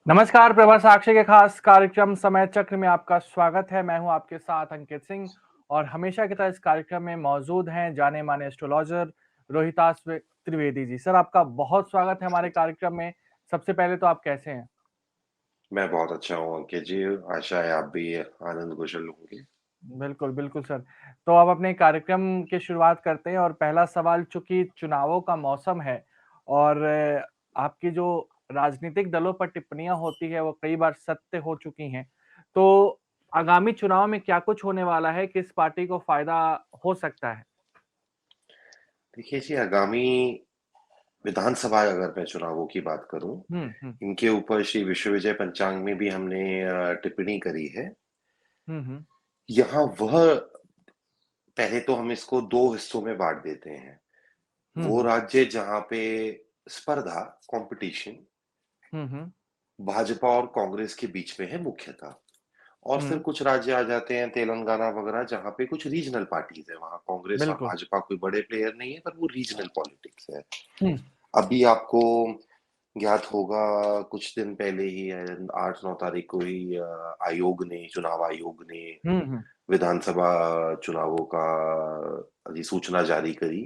नमस्कार, प्रभा साक्षी के खास कार्यक्रम समय चक्र में आपका स्वागत है। मैं हूं आपके साथ अंकित सिंह और हमेशा की तरह इस कार्यक्रम में मौजूद हैं जाने-माने एस्ट्रोलॉजर रोहितास त्रिवेदी जी। सर, आपका बहुत स्वागत है हमारे कार्यक्रम में। सबसे पहले तो आप कैसे हैं? मैं बहुत अच्छा हूँ अंकित जी, आशा है आप भी आनंद कुशल होंगे। बिल्कुल, बिल्कुल सर। तो अब अपने कार्यक्रम की शुरुआत करते हैं और पहला सवाल चूँकि चुनावों का मौसम है और आपकी जो राजनीतिक दलों पर टिप्पणियाँ होती है वो कई बार सत्य हो चुकी हैं। तो आगामी चुनाव में क्या कुछ होने वाला है? किस पार्टी को फ़ायदा हो सकता है? देखिए जी, आगामी विधानसभा अगर मैं चुनावों की बात करूँ, हुँ, हुँ। इनके ऊपर श्री विश्वविजय पंचांग में भी हमने टिप्पणी करी है। हुँ, हुँ। यहाँ वह पहले तो हम इसको 2 हिस्सों में बाँट देते हैं। हुँ, वो हुँ। राज्य जहाँ पे स्पर्धा, कॉम्पिटिशन हुँ, हुँ। भाजपा और कांग्रेस के बीच में है मुख्यतः। और फिर हुँ, कुछ राज्य आ जाते हैं तेलंगाना वगैरह जहाँ पे कुछ रीजनल पार्टीज़ है, वहाँ कांग्रेस और बिल्कुल। भाजपा कोई बड़े प्लेयर नहीं है, पर वो रीजनल पॉलिटिक्स है। हुँ, अभी आपको ज्ञात होगा कुछ दिन पहले ही 8-9 तारीख को ही चुनाव आयोग ने हुँ, हुँ। विधानसभा चुनावों का अधिसूचना जारी करी।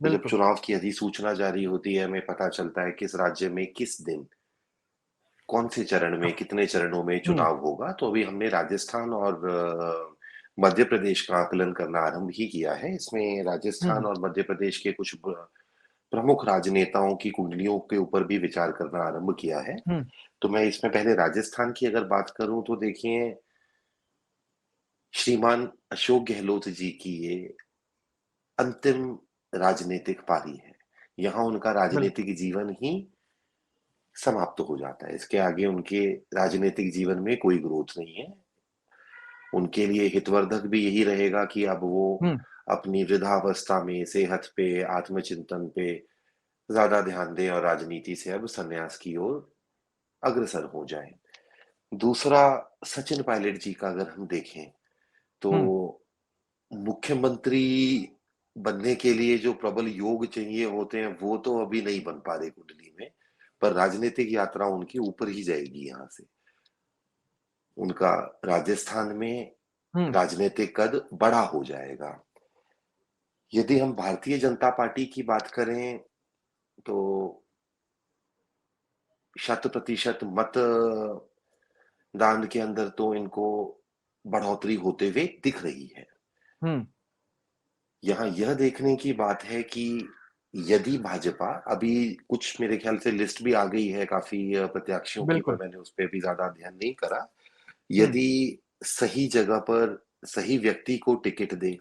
तो जब बिल्कुल। चुनाव की अधिसूचना जारी होती है, हमें पता चलता है किस राज्य में किस दिन, कौन से चरण में, कितने चरणों में हुँ, चुनाव होगा। तो अभी हमने राजस्थान और मध्य प्रदेश का आकलन करना आरंभ ही किया है। इसमें राजस्थान हुँ, और मध्य प्रदेश के कुछ प्रमुख राजनेताओं की कुंडलियों के ऊपर भी विचार करना आरंभ किया है। हुँ, तो मैं इसमें पहले राजस्थान की अगर बात करूँ तो देखिए, श्रीमान अशोक गहलोत जी की ये अंतिम राजनीतिक पारी है। यहाँ उनका बिल्कुल। राजनीतिक जीवन ही समाप्त हो जाता है। इसके आगे उनके राजनीतिक जीवन में कोई ग्रोथ नहीं है। उनके लिए हितवर्धक भी यही रहेगा कि अब वो हुँ, अपनी वृद्धावस्था में सेहत पे, आत्मचिंतन पे ज़्यादा ध्यान दें और राजनीति से अब संन्यास की ओर अग्रसर हो जाएँ। दूसरा, सचिन पायलट जी का अगर हम देखें, हुँ। तो मुख्यमंत्री बनने के लिए जो प्रबल योग चाहिए होते हैं, वो तो अभी नहीं बन पा रहे कुंडली में, पर राजनीतिक यात्रा उनकी ऊपर ही जाएगी यहाँ से। उनका राजस्थान में हुँ, राजनीतिक कद बड़ा हो जाएगा। यदि हम भारतीय जनता पार्टी की बात करें, तो शत प्रतिशत दान के अंदर तो इनको बढ़ोतरी होते हुए दिख रही है। हुँ। यहाँ यह देखने की बात है कि यदि भाजपा अभी कुछ मेरे ख्याल से लिस्ट भी आ गई है काफ़ी प्रत्याशियों की, पर बिल्कुल। मैंने उस पे भी ज़्यादा ध्यान नहीं करा। हुँ, यदि सही जगह पर सही व्यक्ति को टिकट दें,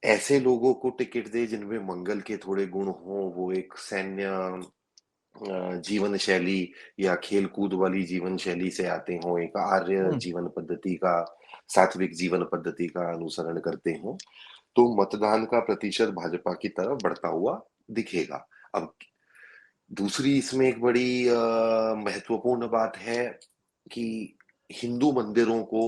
ऐसे लोगों को टिकट दें जिनमें मंगल के थोड़े गुण हों, वो एक सैन्य जीवन शैली या खेल-कूद वाली जीवन शैली से आते हों, एक आर्य हुँ। जीवन पद्धति का, सात्विक जीवन पद्धति का अनुसरण करते हों, तो मतदान का प्रतिशत भाजपा की तरफ बढ़ता हुआ दिखेगा। अब दूसरी इसमें एक बड़ी महत्वपूर्ण बात है कि हिंदू मंदिरों को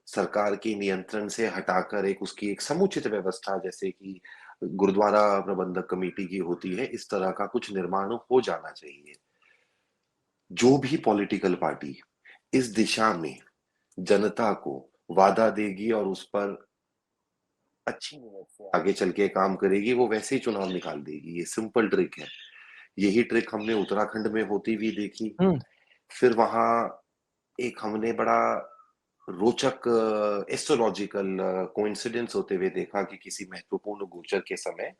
सरकार के नियंत्रण से हटाकर एक उसकी एक समुचित व्यवस्था, जैसे कि गुरुद्वारा प्रबंधक कमेटी की होती है, इस तरह का कुछ निर्माण हो जाना चाहिए। जो भी पॉलिटिकल पार्टी इस दिशा में जनता को वादा देगी और उस पर अच्छी नीयत से आगे चल के काम करेगी, वो वैसे ही चुनाव निकाल देगी। ये सिंपल ट्रिक है। यही ट्रिक हमने उत्तराखंड में होती हुई देखी। हुँ, फिर वहाँ एक हमने बड़ा रोचक एस्ट्रोलॉजिकल कोइंसिडेंस होते हुए देखा कि किसी महत्वपूर्ण गोचर के समय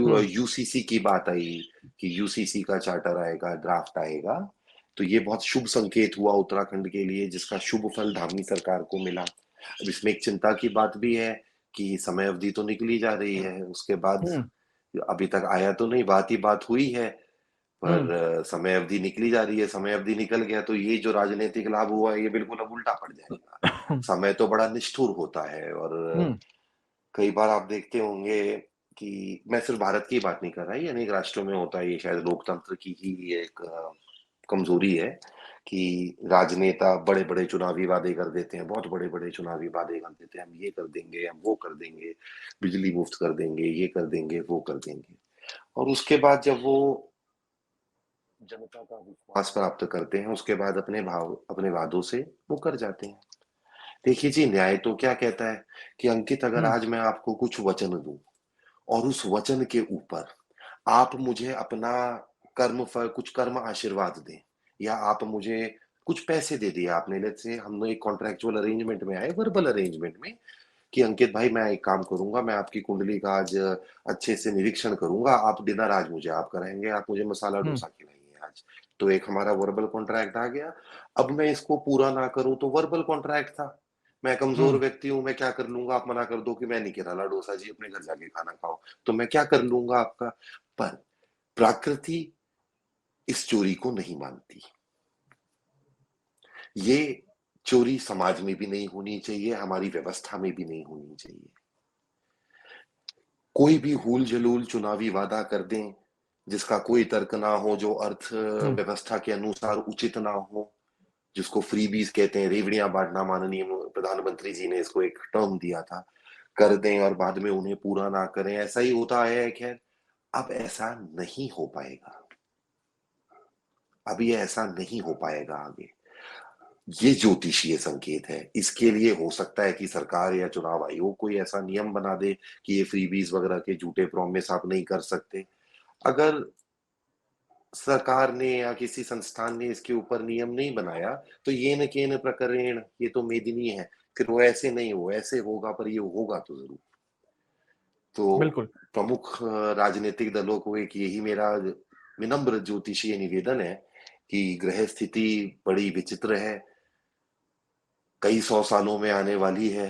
हुँ, यूसीसी की बात आई कि यूसीसी का चार्टर आएगा, ड्राफ्ट आएगा। तो ये बहुत शुभ संकेत हुआ उत्तराखंड के लिए, जिसका शुभ फल धामी सरकार को मिला। अब इसमें एक चिंता की बात भी है कि समय अवधि तो निकली जा रही है, उसके बाद हुँ, अभी तक आया तो नहीं, बात ही बात हुई है। हुँ, पर समय अवधि निकली जा रही है, समय अवधि निकल गया तो ये जो राजनीतिक लाभ हुआ है, ये बिल्कुल अब उल्टा पड़ जाएगा। समय तो बड़ा निष्ठुर होता है और हुँ, कई बार आप देखते होंगे कि मैं सिर्फ भारत की बात नहीं कर रहा, ये अनेक राष्ट्रों में होता है, ये शायद लोकतंत्र की ही एक कमजोरी है कि राजनेता बड़े-बड़े चुनावी वादे कर देते हैं, बहुत बड़े-बड़े चुनावी वादे कर देते हैं, हम ये कर देंगे, हम वो कर देंगे, बिजली मुफ्त कर देंगे, ये कर देंगे, वो कर देंगे। और उसके बाद जब वो जनता का विश्वास प्राप्त करते हैं, उसके बाद अपने वादों से मुकर जाते हैं। देखिए जी, न्याय तो क्या कहता है कि अंकित, अगर हुँ, आज मैं आपको कुछ वचन दूँ और उस वचन के ऊपर आप मुझे अपना कुछ कर्म आशीर्वाद दें, या आप मुझे कुछ पैसे दे दिए आपने, लेट्स से हम लोग एक कॉन्ट्रैक्चुअल अरेंजमेंट में आए, वर्बल अरेंजमेंट में, कि अंकित भाई मैं एक काम करूँगा, मैं आपकी कुंडली का आज अच्छे से निरीक्षण करूँगा, आप डिनर आज मुझे आप कराएँगे, आप मुझे मसाला हुँ, डोसा खिलाएँगे आज। तो एक हमारा वर्बल कॉन्ट्रैक्ट आ गया। अब मैं इसको पूरा ना करूँ तो वर्बल कॉन्ट्रैक्ट था। मैं कमज़ोर हुँ, व्यक्ति हूँ, मैं क्या कर लूँगा, आप मना कर दो कि मैं नहीं खिलाना डोसा जी, अपने घर जाके खाना खाओ। तो मैं क्या कर लूँगा आपका? पर प्रकृति इस चोरी को नहीं मानती। ये चोरी समाज में भी नहीं होनी चाहिए, हमारी व्यवस्था में भी नहीं होनी चाहिए। कोई भी हूल-जलूल चुनावी वादा कर दें, जिसका कोई तर्क ना हो, जो हुँ, व्यवस्था के अनुसार उचित ना हो, जिसको फ्रीबीज़ कहते हैं, रेवड़ियाँ बाँटना, माननीय प्रधानमंत्री जी ने इसको एक टर्म दिया था, कर दें और बाद में उन्हें पूरा ना करें, ऐसा ही होता आया है खैर। अब ऐसा नहीं हो पाएगा, अब ये ऐसा नहीं हो पाएगा आगे। ये ज्योतिषीय संकेत है। इसके लिए हो सकता है कि सरकार या चुनाव आयोग कोई ऐसा नियम बना दे कि ये फ्रीबीज़ वगैरह के झूठे प्रॉमिस आप नहीं कर सकते। अगर सरकार ने या किसी संस्थान ने इसके ऊपर नियम नहीं बनाया, तो येन केन प्रकरेण, ये तो मेदिनी है। फिर वो ऐसे नहीं, वो ऐसे होगा, पर ये होगा तो ज़रूर। तो बिल्कुल। प्रमुख राजनीतिक दलों को एक यही मेरा विनम्र ज्योतिषीय निवेदन है कि ग्रह स्थिति बड़ी विचित्र है, कई 100 सालों में आने वाली है।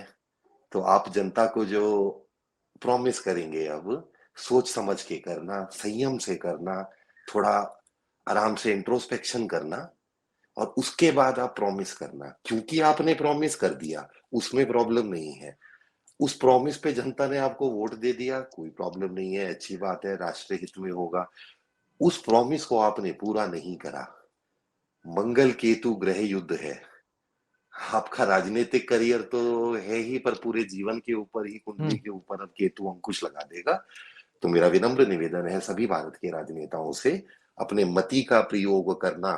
तो आप जनता को जो प्रॉमिस करेंगे अब, सोच समझ के करना, संयम से करना, थोड़ा आराम से इंट्रोस्पेक्शन करना और उसके बाद आप प्रॉमिस करना। क्योंकि आपने प्रॉमिस कर दिया, उसमें प्रॉब्लम नहीं है। उस प्रॉमिस पे जनता ने आपको वोट दे दिया, कोई प्रॉब्लम नहीं है, अच्छी बात है, राष्ट्र हित में होगा। उस प्रॉमिस को आपने पूरा नहीं करा, मंगल केतु ग्रह युद्ध है। आपका राजनीतिक करियर तो है ही, पर पूरे जीवन के ऊपर ही, कुंडली हुँ, के ऊपर अब केतु अंकुश लगा देगा। तो मेरा विनम्र निवेदन है सभी भारत के राजनेताओं से, अपने मति का प्रयोग करना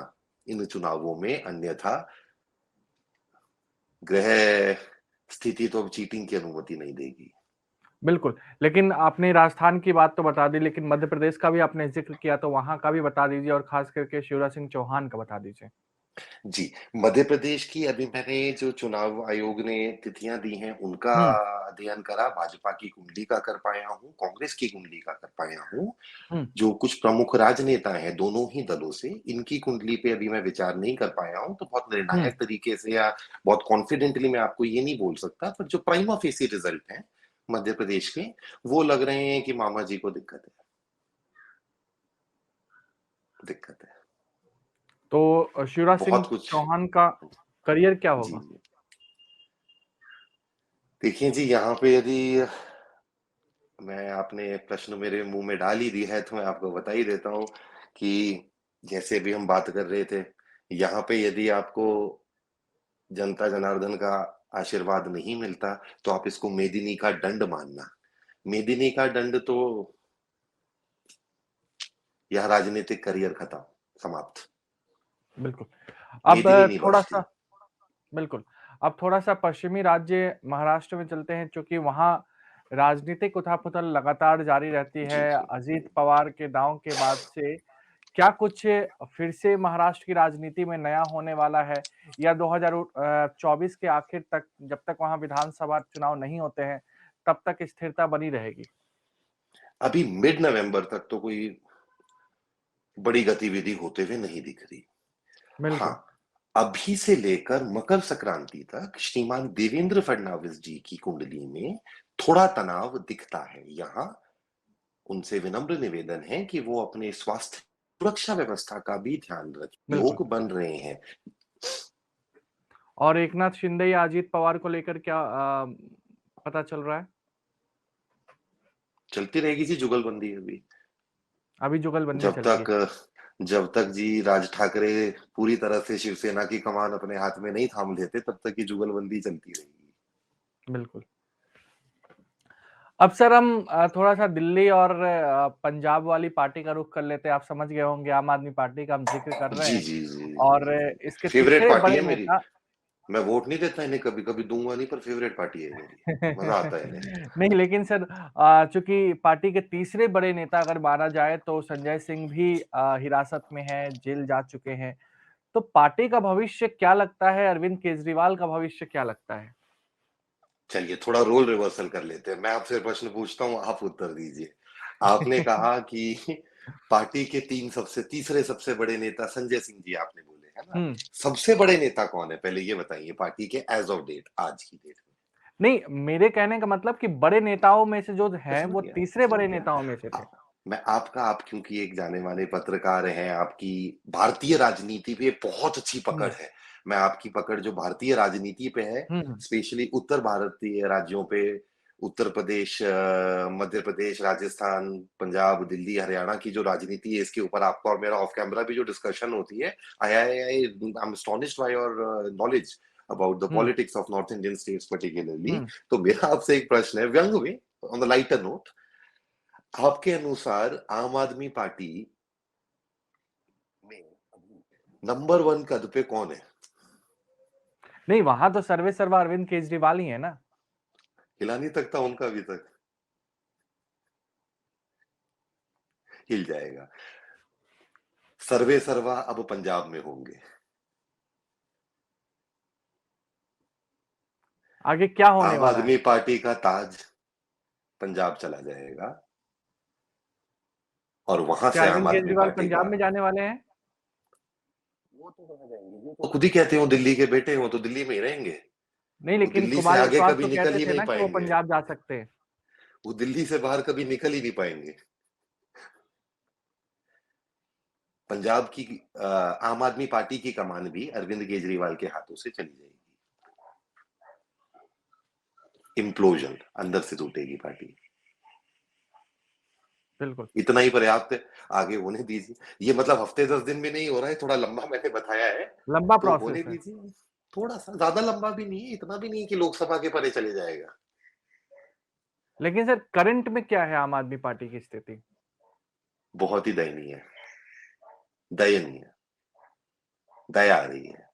इन चुनावों में, अन्यथा ग्रह स्थिति तो अब चीटिंग की अनुमति नहीं देगी। बिल्कुल। लेकिन आपने राजस्थान की बात तो बता दी, लेकिन मध्य प्रदेश का भी आपने ज़िक्र किया, तो वहाँ का भी बता दीजिए और ख़ास करके शिवराज सिंह चौहान का बता दीजिए। जी, मध्य प्रदेश की अभी मैंने जो चुनाव आयोग ने तिथियाँ दी हैं, उनका हुँ, अध्ययन करा, भाजपा की कुंडली का कर पाया हूँ, कांग्रेस की कुंडली का कर पाया हूँ। हुँ, जो कुछ प्रमुख राजनेता हैं दोनों ही दलों से, इनकी कुंडली पे अभी मैं विचार नहीं कर पाया हूँ, तो बहुत हुँ, निर्णायक तरीके से या बहुत कॉन्फिडेंटली मैं आपको ये नहीं बोल सकता, पर जो प्राइमा फेसी रिजल्ट हैं मध्य प्रदेश के, वो लग रहे हैं कि मामा जी को दिक्कत है, दिक्कत है। तो शिवराज सिंह बहुत कुछ। चौहान का करियर क्या जी, होगा? जी। देखिए जी, यहाँ पे यदि मैं आपने प्रश्न मेरे मुँह में डाल ही दिया है, तो मैं आपको बता ही देता हूँ कि जैसे अभी हम बात कर रहे थे, यहाँ पे यदि आपको जनता जनार्दन का आशीर्वाद नहीं मिलता, तो आप इसको मेदिनी का दंड मानना। मेदिनी का दंड तो यह राजनीतिक करियर खत्म, समाप्त। बिल्कुल। अब मेदिनी नहीं थोड़ा-सा बख्शती। बिल्कुल। अब थोड़ा-सा पश्चिमी राज्य महाराष्ट्र में चलते हैं, चूँकि वहाँ राजनीतिक उथल-पुथल लगातार जारी रहती जी, है। जी। अजीत पवार के दांव के बाद से क्या कुछ फिर से महाराष्ट्र की राजनीति में नया होने वाला है? या 2024 के आखिर तक, जब तक वहाँ विधानसभा चुनाव नहीं होते हैं, तब तक स्थिरता बनी रहेगी? अभी मिड नवंबर तक तो कोई बड़ी गतिविधि होते हुए नहीं दिख रही। बिल्कुल। हाँ, अभी से लेकर मकर संक्रांति तक श्रीमान देवेंद्र फडणवीस जी की कुंडली में थोड़ा तनाव दिखता है। यहाँ उनसे विनम्र निवेदन है कि वो अपने स्वास्थ्य सुरक्षा व्यवस्था का भी ध्यान रखें, बिल्कुल। योग बन रहे हैं। और एकनाथ शिंदे या अजीत पवार को लेकर क्या पता चल रहा है? चलती रहेगी जी जुगलबंदी अभी। अभी जुगलबंदी जब चलेगी। तक जब तक जी राज ठाकरे पूरी तरह से शिवसेना की कमान अपने हाथ में नहीं थाम लेते, तब तक ये जुगलबंदी चलती रहेगी। बिल्कुल। अब सर हम थोड़ा-सा दिल्ली और पंजाब वाली पार्टी का रुख कर लेते हैं। आप समझ गए होंगे आम आदमी पार्टी का हम ज़िक्र कर रहे जी, हैं जी, जी, और जी। इसके फ़ेवरेट तीसरे पार्टी बड़े है मेरी। नेता मैं वोट नहीं देता इन्हें कभी, कभी दूँगा नहीं पर फ़ेवरेट पार्टी है मेरी। मज़ा आता है इन्हें। नहीं लेकिन सर चूँकि पार्टी के तीसरे बड़े नेता अगर माना जाए तो संजय सिंह भी हिरासत में हैं, जेल जा चुके हैं। तो पार्टी का भविष्य क्या लगता है? अरविंद केजरीवाल का भविष्य क्या लगता है? चलिए थोड़ा रोल रिवर्सल कर लेते हैं। मैं आपसे प्रश्न पूछता हूँ, आप उत्तर दीजिए। आपने कहा कि पार्टी के 3 सबसे तीसरे सबसे बड़े नेता संजय सिंह जी आपने बोले, है ना? हुँ। सबसे बड़े नेता कौन है? पहले ये बताइए पार्टी के एज़ ऑफ डेट, आज की डेट में। नहीं, मेरे कहने का मतलब कि बड़े नेताओं में से जो मैं हैं, समझ वो गया, तीसरे समझ बड़े गया। नेताओं में से थे। आप क्योंकि एक जाने-माने पत्रकार हैं, आपकी भारतीय राजनीति पे बहुत अच्छी पकड़ हुँ, है। मैं आपकी पकड़ जो भारतीय राजनीति पे है, हुँ, हुँ, स्पेशली उत्तर भारतीय राज्यों पे, उत्तर प्रदेश मध्य प्रदेश, राजस्थान, पंजाब, दिल्ली, हरियाणा की जो राजनीति है, इसके ऊपर आपका और मेरा ऑफ कैमरा भी जो डिस्कशन होती है, I am astonished by your knowledge about the hmm, politics of north Indian states particularly. Hmm. तो मेरा आपसे एक प्रश्न है, व्यंग में, ऑन द लाइटर नोट, आपके अनुसार आम आदमी पार्टी में नंबर 1 कद पे कौन है? नहीं, वहाँ तो सर्वे सर्वा अरविंद केजरीवाल ही है ना। हिला नहीं सकता उनका अभी तक, हिल जाएगा। सर्वे सर्वा अब पंजाब में होंगे। आगे क्या होने आम वाला है? आदमी पार्टी का ताज पंजाब चला जाएगा और वहां क्या से आम अरविंद आदमी केजरीवाल पार्टी पंजाब का में जाने वाले हैं? वो तो कहाँ जाएंगे, वो तो खुद ही कहते हो दिल्ली के बेटे हो तो दिल्ली में ही रहेंगे। नहीं, वो लेकिन दिल्ली से कुमार आगे विश्वास कभी तो निकल कहते ही थे नहीं ना कि वो पाएंगे। पंजाब जा सकते हैं। वो दिल्ली से बाहर कभी निकल ही नहीं पाएंगे। पंजाब की आम आदमी पार्टी की कमान भी अरविंद केजरीवाल के हाथों से चली जाएगी। इम्प्लोजन, अंदर से टूटेगी पार्टी। बिल्कुल, इतना ही पर्याप्त है, आगे होने दीजिए। ये मतलब हफ्ते 10 दिन में नहीं हो रहा है, थोड़ा लंबा मैंने बताया है, लंबा तो होने प्रोसेस है। दीजिए। थोड़ा-सा, ज़्यादा लंबा भी नहीं है, इतना भी नहीं है कि लोकसभा के परे चले जाएगा। लेकिन सर करंट में क्या है आम आदमी पार्टी की स्थिति? बहुत ही दयनीय, दयनीय, दया आ रही है।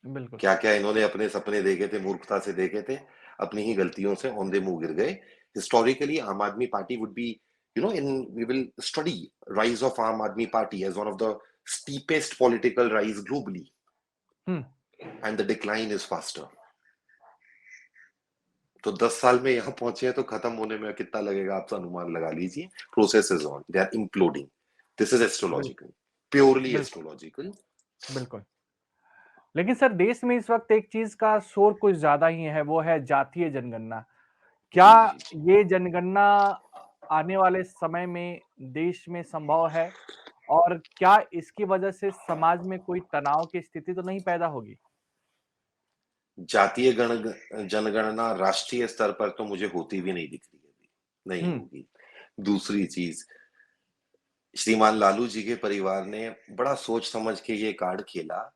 बिल्कुल, क्या-क्या इन्होंने अपने सपने देखे थे, मूर्खता से देखे थे, अपनी ही गलतियों से औंधे मुँह गिर गए। हिस्टोरिकली आम आदमी party would be, we will study rise of Aam Aadmi Party as one of the steepest political rise globally, hmm. and the decline is faster. तो 10 साल में यहाँ पहुँचे हैं तो खत्म होने में कितना लगेगा आप अनुमान लगा लीजिए। Process is on, they are imploding. This is bill astrological, purely बिल्कुल, एस्ट्रोलॉजिकल। बिल्कुल। लेकिन सर देश में इस वक़्त एक चीज़ का शोर कुछ ज़्यादा ही है, वो है जातीय जनगणना। क्या जी, जी, जी। ये जनगणना आने वाले समय में देश में संभव है? और क्या इसकी वजह से समाज में कोई तनाव की स्थिति तो नहीं पैदा होगी? जातीय जनगणना राष्ट्रीय स्तर पर तो मुझे होती भी नहीं दिख रही है अभी, नहीं हुँ, होगी। दूसरी चीज़, श्रीमान लालू जी के परिवार ने बड़ा सोच समझ के ये कार्ड खेला,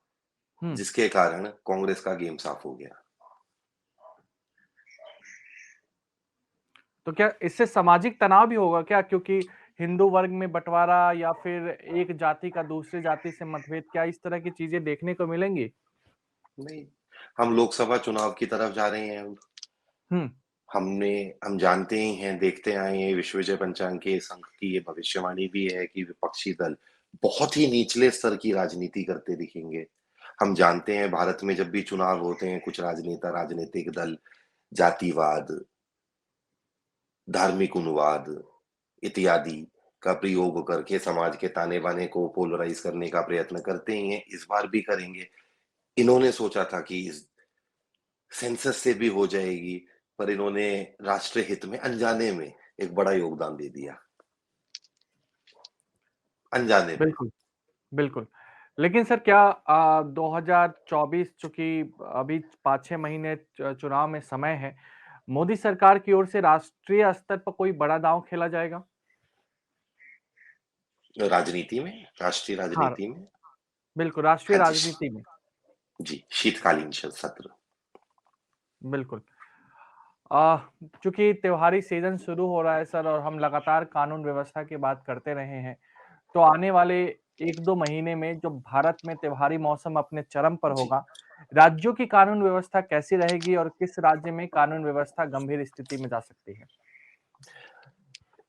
हुँ। जिसके कारण कांग्रेस का गेम साफ हो गया। तो क्या इससे सामाजिक तनाव भी होगा क्या? क्योंकि हिंदू वर्ग में बँटवारा या फिर एक जाति का दूसरे जाति से मतभेद, क्या इस तरह की चीज़ें देखने को मिलेंगी? नहीं, हम लोकसभा चुनाव की तरफ जा रहे हैं। हुँ, हम जानते ही हैं, देखते आए हैं, विश्वविजय पंचांग के संघ की ये भविष्यवाणी भी है कि विपक्षी दल बहुत ही निचले स्तर की राजनीति करते दिखेंगे। हम जानते हैं भारत में जब भी चुनाव होते हैं, कुछ राजनेता, राजनीतिक दल जातिवाद, धार्मिक उन्माद इत्यादि का प्रयोग करके समाज के ताने-बाने को पोलराइज़ करने का प्रयत्न करते ही हैं, इस बार भी करेंगे। इन्होंने सोचा था कि इस सेंसस से भी हो जाएगी, पर इन्होंने राष्ट्रीय हित में अनजाने में एक बड़ा योगदान दे दिया, अनजाने में। बिल्कुल, बिल्कुल। लेकिन सर क्या 2024 चूँकि अभी 5-6 महीने चुनाव में समय है, मोदी सरकार की ओर से राष्ट्रीय स्तर पर कोई बड़ा दाँव खेला जाएगा? राजनीति में, राष्ट्रीय हाँ, राजनीति में, बिल्कुल, राष्ट्रीय हाँ जी, राजनीति में, जी, शीतकालीन सत्र। बिल्कुल। चूँकि त्योहारी सीज़न शुरू हो रहा है सर और हम लगातार कानून व्यवस्था की बात करते रहे हैं, तो आने वाले 1-2 महीने में जो भारत में त्योहारी मौसम अपने चरम पर जी। होगा, राज्यों की कानून व्यवस्था कैसी रहेगी और किस राज्य में कानून व्यवस्था गंभीर स्थिति में जा सकती है?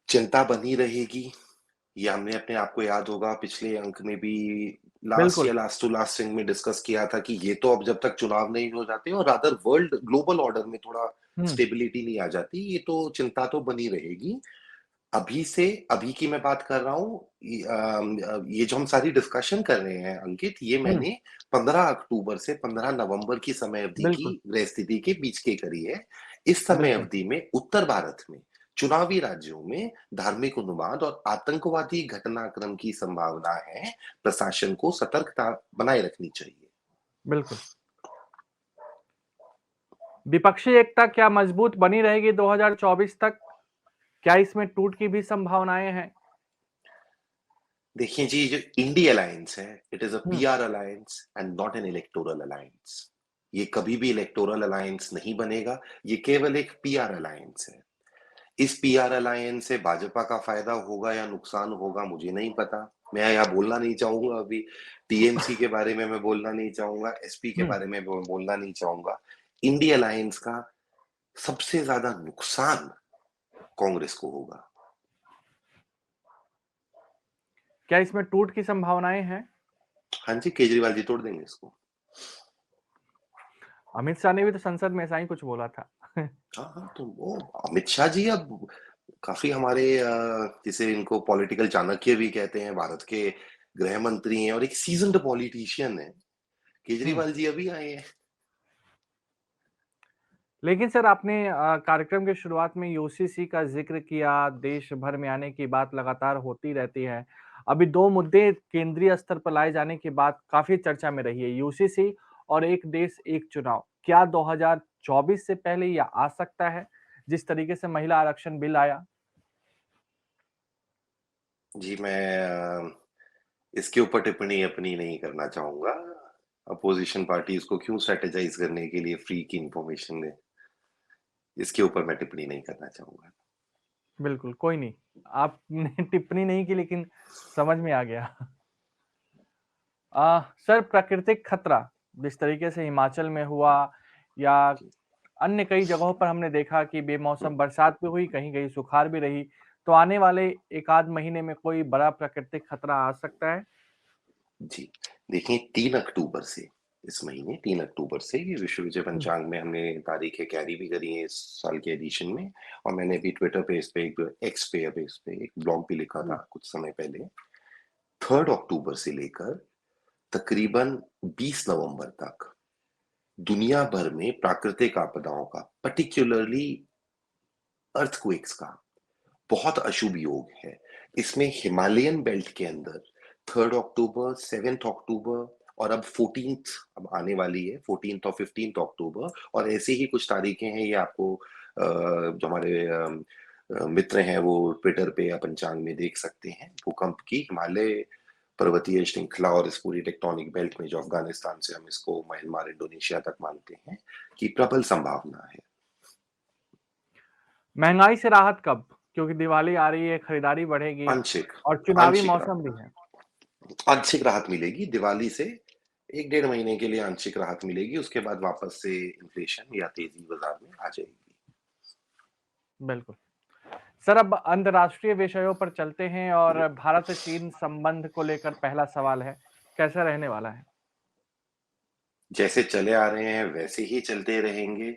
चिंता बनी रहेगी। ये हमने अपने आप को याद होगा पिछले अंक में भी लास्ट बिल्कुल। या लास्ट टू लास्ट अंक में डिस्कस किया था कि ये तो अब जब तक चुनाव नहीं हो जाते और रादर वर्ल्ड ग्लोबल ऑर्डर में थोड़ा हुँ, स्टेबिलिटी नहीं आ जाती, ये तो चिंता तो बनी रहेगी। अभी की मैं बात कर रहा हूँ, ये जो हम सारी डिस्कशन कर रहे हैं अंकित, ये हुँ, मैंने 15 अक्टूबर से 15 नवंबर की समय अवधि की बिल्कुल, ग्रह स्थिति के बीच की करी है। इस समय बिल्कुल। अवधि में उत्तर भारत में चुनावी राज्यों में धार्मिक उन्माद और आतंकवादी घटनाक्रम की संभावना है। प्रशासन को सतर्कता बनाए रखनी चाहिए। बिल्कुल। विपक्षी एकता क्या मजबूत बनी रहेगी 2024 तक? क्या इसमें टूट की भी संभावनाएँ हैं? देखिए जी, जो इंडी अलायंस है, it is a hmm, PR alliance and not an electoral alliance. ये कभी भी इलेक्टोरल अलायंस नहीं बनेगा, ये केवल एक पीआर अलायंस है। इस पीआर अलायंस से भाजपा का फ़ायदा होगा या नुकसान होगा, मुझे नहीं पता। मैं यहाँ बोलना नहीं चाहूँगा अभी, टीएमसी के बारे में मैं बोलना नहीं चाहूँगा, एसपी के हुँ। बारे में बोलना नहीं चाहूँगा। इंडी अलायंस का सबसे ज़्यादा नुकसान कांग्रेस को होगा। क्या इसमें टूट की संभावनाएँ हैं? हाँ जी, केजरीवाल जी तोड़ देंगे इसको। अमित शाह ने भी तो संसद में ऐसा ही कुछ बोला था। हाँ, हाँ, तो वो अमित शाह जी अब काफ़ी हमारे जिसे इनको पॉलिटिकल चाणक्य भी कहते हैं, भारत के गृह मंत्री हैं और एक सीज़न्ड पॉलिटिशियन हैं। हुँ। केजरीवाल जी अभी आए हैं। लेकिन सर आपने कार्यक्रम की शुरुआत में यूसीसी का ज़िक्र किया, देश भर में आने की बात लगातार होती रहती है। अभी 2 मुद्दे केंद्रीय स्तर पर लाए जाने की बात काफ़ी चर्चा में रही है, यूसीसी और एक देश एक चुनाव। क्या 2024 से पहले ये आ सकता है, जिस तरीके से महिला आरक्षण बिल आया? जी, मैं इसके ऊपर टिप्पणी अपनी नहीं करना चाहूँगा। अपोज़िशन पार्टीज़ को क्यों स्ट्रैटेजाइज़ करने के लिए फ्री की इन्फॉर्मेशन दें, इसके ऊपर मैं टिप्पणी नहीं करना चाहूँगा। बिल्कुल, कोई नहीं। आपने टिप्पणी नहीं की लेकिन समझ में आ गया। सर प्राकृतिक खतरा, जिस तरीके से हिमाचल में हुआ या जी। अन्य कई जगहों पर हमने देखा कि बेमौसम बरसात भी हुई, कहीं-कहीं सुखाड़ भी रही। तो आने वाले 1 आध महीने में कोई बड़ा प्राकृतिक खतरा आ सकता है? जी, देखिए 3 अक्टूबर से इस महीने 3 अक्टूबर से ये विश्व विजय हुँ, पंचांग में हमने तारीखें कैरी भी करी हैं इस साल के एडिशन में और मैंने भी ट्विटर पेज पे एक एक्स पे अब इस पे एक ब्लॉग भी लिखा था हुँ, कुछ समय पहले। 3 अक्टूबर से लेकर तकरीबन 20 नवंबर तक दुनिया भर में प्राकृतिक आपदाओं का पर्टिकुलरली अर्थक्वेक्स का बहुत अशुभ योग है। इसमें हिमालयन बेल्ट के अंदर 3 अक्टूबर, 7 अक्टूबर और अब 14th अब आने वाली है 14th और 15th अक्टूबर और ऐसे ही कुछ तारीखें हैं ये आपको जो हमारे मित्र हैं वो ट्विटर पे या पंचांग में देख सकते हैं। भूकंप की हिमालय पर्वतीय श्रृंखला और इस पूरी टेक्टोनिक बेल्ट में जो अफ़गानिस्तान से हम इसको म्यांमार, इंडोनेशिया तक मानते हैं कि प्रबल संभावना है। महँगाई से राहत कब? क्योंकि दिवाली आ रही है, खरीदारी बढ़ेगी आंशिक, और चुनावी आंशिक मौसम राहत। भी है। आंशिक राहत मिलेगी दिवाली से 1 डेढ़ महीने के लिए आंशिक राहत मिलेगी, उसके बाद वापस से इन्फ्लेशन या तेज़ी बाज़ार में आ जाएगी। बिल्कुल। सर अब अंतर्राष्ट्रीय विषयों पर चलते हैं और भारत-चीन संबंध को लेकर पहला सवाल है, कैसा रहने वाला है? जैसे चले आ रहे हैं वैसे ही चलते रहेंगे।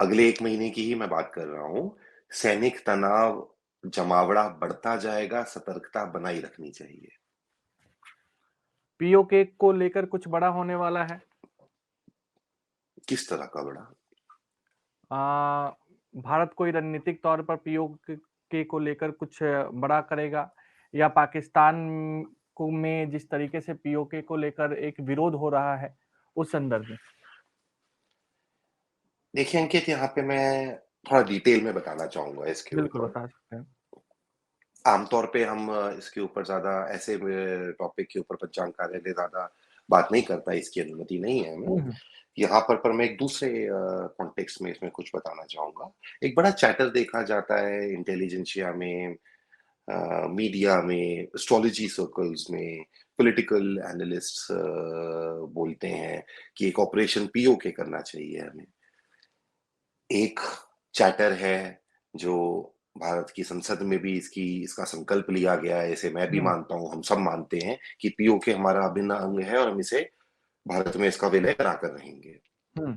अगले 1 महीने की ही मैं बात कर रहा हूँ। सैनिक तनाव, जमावड़ा बढ़ता जाएगा, सतर्कता बनाई रखनी चाहिए। पीओके को लेकर कुछ बड़ा होने वाला है? किस तरह का बड़ा? अ, भारत कोई रणनीतिक तौर पर पीओके को लेकर कुछ बड़ा करेगा या पाकिस्तान को में जिस तरीके से पीओके को लेकर एक विरोध हो रहा है, उस संदर्भ में? देखिए अंकित यहाँ पे मैं थोड़ा डिटेल में बताना चाहूँगा इसके बिल्कुल, ऊपर। बता सकते हैं। आमतौर पे हम इसके ऊपर ज़्यादा ऐसे टॉपिक के ऊपर पंचांग कार्यालय ज़्यादा बात नहीं करता, इसकी अनुमति नहीं है हमें। हुँ। यहाँ पर मैं एक दूसरे कॉन्टेक्स्ट में इसमें कुछ बताना चाहूँगा। एक बड़ा चैटर देखा जाता है इंटेलिजेंसिया में, मीडिया में, एस्ट्रोलॉजी सर्कल्स में, पॉलिटिकल एनालिस्ट्स बोलते हैं कि एक ऑपरेशन पीओके करना चाहिए हमें। एक चैटर है जो भारत की संसद में भी इसका संकल्प लिया गया है, इसे मैं भी हुँ, मानता हूँ, हम सब मानते हैं कि पीओके हमारा अभिन्न अंग है और हम इसे भारत में इसका विलय कराकर रहेंगे। हुँ,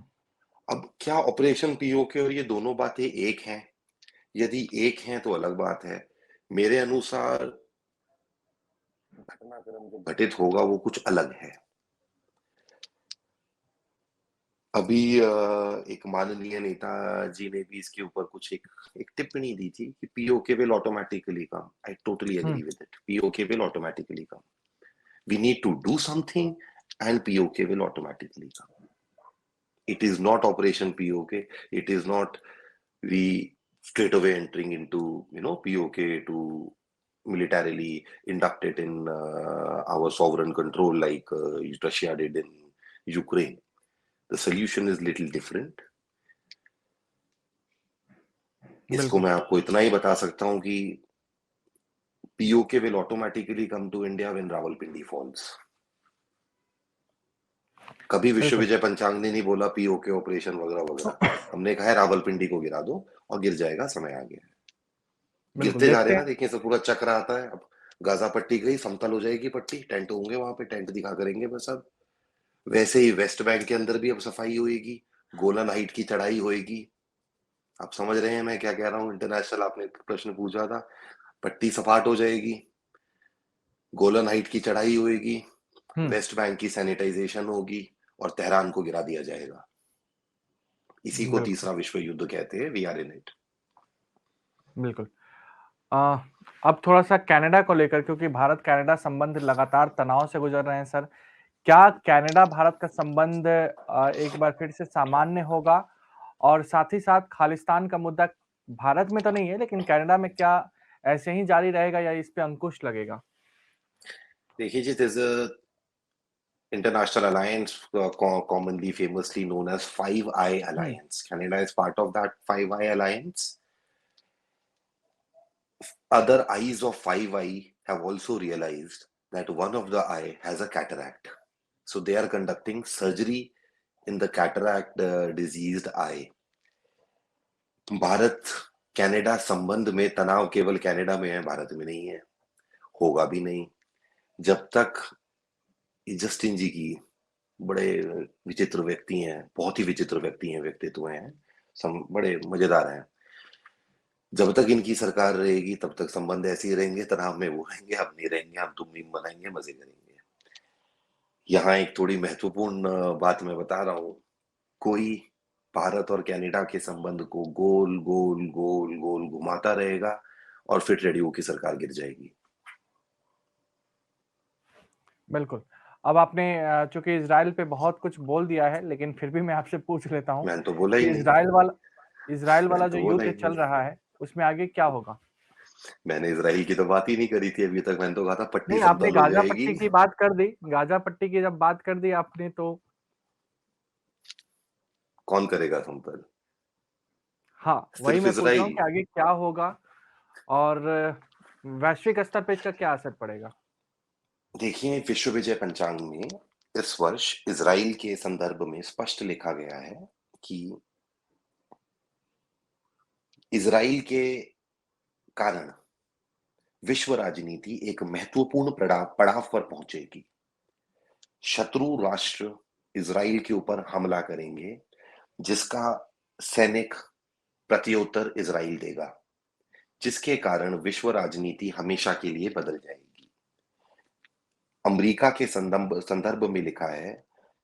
अब क्या ऑपरेशन पीओके और ये दोनों बातें एक हैं? यदि एक हैं तो अलग बात है। मेरे अनुसार घटनाक्रम जो घटित होगा वो कुछ अलग है। अभी एक माननीय नेताजी ने भी इसके ऊपर कुछ एक एक टिप्पणी दी थी कि PoK will automatically come. I totally हुँ, agree with it. PoK will automatically come. We need to do something and POK will automatically come. It is not Operation POK. It is not we straight away entering into POK to militarily induct it in our sovereign control like Russia did in Ukraine. The solution is little different. इसको बिल्कुल, मैं आपको इतना ही बता सकता हूँ कि POK will automatically come to India when Rawalpindi falls. कभी बिल्कुल। विश्वविजय पंचांग ने नहीं बोला पीओके ऑपरेशन वगैरह वगैरह। हमने कहा है रावलपिंडी को गिरा दो और गिर जाएगा, समय आ गया है। बिल्कुल, गिरते जा रहे देखते हैं हैं। ना, देखिए सब पूरा चक्र आता है। अब गाजा पट्टी गई, समतल हो जाएगी पट्टी, टेंट होंगे वहां पे, टेंट दिखा करेंगे बस। अब वैसे ही वेस्ट बैंक के अंदर भी अब सफाई होएगी, गोलन हाइट की चढ़ाई होएगी। आप समझ रहे हैं मैं क्या कह रहा हूँ? इंटरनेशनल आपने प्रश्न पूछा था, पट्टी सपाट हो जाएगी, गोलन हाइट की चढ़ाई होएगी, हुँ, वेस्ट बैंक की सैनिटाइजेशन होगी और तेहरान को गिरा दिया जाएगा। इसी को बिल्कुल, तीसरा विश्व युद्ध कहते हैं। We are in it. बिल्कुल। अ, अब थोड़ा-सा कनाडा को लेकर क्योंकि भारत-कनाडा संबंध लगातार तनाव से गुज़र रहे हैं सर। क्या कनाडा-भारत का संबंध एक बार फिर से सामान्य होगा? और साथ ही साथ खालिस्तान का मुद्दा भारत में तो नहीं है, लेकिन कनाडा में क्या ऐसे ही जारी रहेगा या इस पे अंकुश लगेगा? देखिए जी, there's a international alliance commonly famously known as Five Eye hmm, Alliance. Canada is part of that Five Eye Alliance. Other eyes of Five Eye have also realized that one of the eye has a cataract. So they are conducting surgery in the cataract diseased eye. Bharat Canada संबंध में तनाव केवल Canada में है, भारत में नहीं है, होगा भी नहीं। जब तक जस्टिन जी की बड़े विचित्र व्यक्ति हैं, बहुत ही विचित्र व्यक्ति हैं, व्यक्तित्व हैं, बड़े मजेदार हैं। जब तक इनकी सरकार रहेगी तब तक संबंध ऐसे ही रहेंगे, तनाव में वो रहेंगे, हम नहीं रहेंगे, हम तुम मीम बनाएंगे, मजे करेंगे। यहाँ एक थोड़ी महत्वपूर्ण बात मैं बता रहा हूँ। कोई भारत और कनाडा के संबंध को गोल गोल गोल गोल घुमाता रहेगा और फिर रेडियो की सरकार गिर जाएगी। बिल्कुल। अब आपने चूँकि इज़राइल पे बहुत कुछ बोल दिया है, लेकिन फिर भी मैं आपसे पूछ लेता हूँ मैंने तो बोला ही कि नहीं। इज़राइल मैंने वाला जो तो बोला युद्ध ही चल नहीं। रहा है, उसमें आगे क्या होगा? मैंने इसराइल की तो बात ही नहीं करी थी अभी तक। मैंने तो कहा था पट्टी नहीं, आपने समतल हो गाज़ा जाएगी। पट्टी की बात कर दी। गाज़ा पट्टी की जब बात कर दी आपने तो कौन करेगा समतल? हाँ, वही सिर्फ मैं पूछ रहा हूँ इसराइल। कि आगे क्या होगा और वैश्विक स्तर पे इसका क्या असर पड़ेगा? देखिए, विश्व विजय पंचांग में इस वर्ष इसराइल के संदर्भ में स्पष्ट लिखा गया है कि इसराइल के कारण विश्व राजनीति एक महत्वपूर्ण पड़ाव पर पहुंचेगी। शत्रु राष्ट्र इसराइल के ऊपर हमला करेंगे, जिसका सैनिक प्रत्युत्तर इसराइल देगा, जिसके कारण विश्व राजनीति हमेशा के लिए बदल जाएगी। अमेरिका के संदर्भ में लिखा है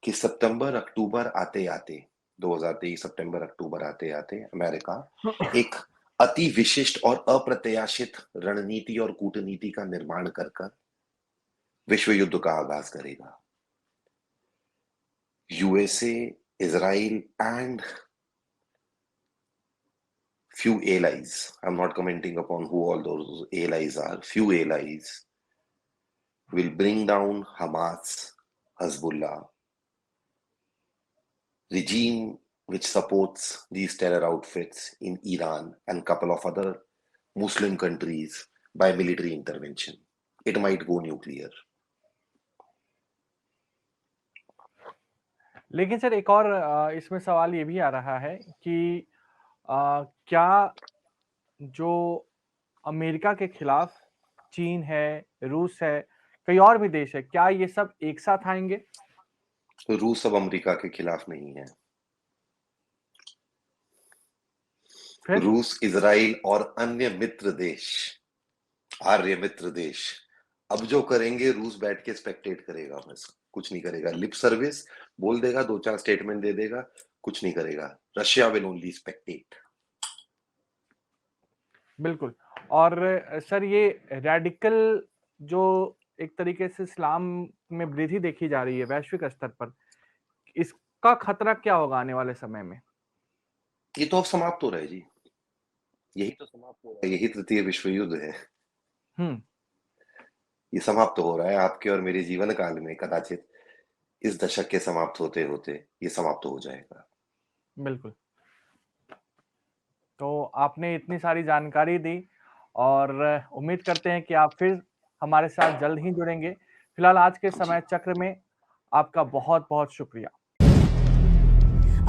कि सितंबर अक्टूबर आते आते 2023 सितंबर अक्टूबर आते आते अमेरिका एक अति विशिष्ट और अप्रत्याशित रणनीति और कूटनीति का निर्माण कर कर विश्व युद्ध का आगाज करेगा। USA, Israel and few allies. I'm not commenting upon who all those allies are. Few allies will bring down Hamas Hezbollah, regime which supports these terror outfits in Iran and couple of other Muslim countries by military intervention. It might go nuclear. लेकिन sir एक और इसमें सवाल ये भी आ रहा है कि क्या जो अमेरिका के खिलाफ चीन है, रूस है, कई और भी देश है, क्या ये सब एक साथ आएंगे? तो रूस अब अमेरिका के खिलाफ नहीं है। फिर रूस, इजराइल और अन्य मित्र देश, आर्य मित्र देश अब जो करेंगे, रूस बैठ के स्पेक्टेट करेगा, बस कुछ नहीं करेगा। लिप सर्विस बोल देगा, 2-4 स्टेटमेंट दे देगा, कुछ नहीं करेगा। Russia will only स्पेक्टेट। बिल्कुल। और सर ये रेडिकल जो एक तरीके से इस्लाम में वृद्धि देखी जा रही है वैश्विक स्तर पर, इसका खतरा क्या होगा आने वाले समय में? ये तो अब समाप्त हो रहा है जी। यही तो समाप्त हो रहा है, यही तृतीय विश्व युद्ध है। हुँ, ये समाप्त हो रहा है आपके और मेरे जीवन काल में, कदाचित इस दशक के समाप्त होते-होते ये समाप्त हो जाएगा। बिल्कुल। तो आपने इतनी सारी जानकारी दी और उम्मीद करते हैं कि आप फिर हमारे साथ जल्द ही जुड़ेंगे। फिलहाल आज के जी। समय चक्र में आपका बहुत-बहुत शुक्रिया।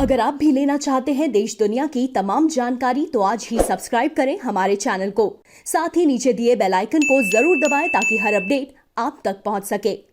अगर आप भी लेना चाहते हैं देश दुनिया की तमाम जानकारी तो आज ही सब्सक्राइब करें हमारे चैनल को। साथ ही नीचे दिए बेल आइकन को जरूर दबाएं ताकि हर अपडेट आप तक पहुंच सके।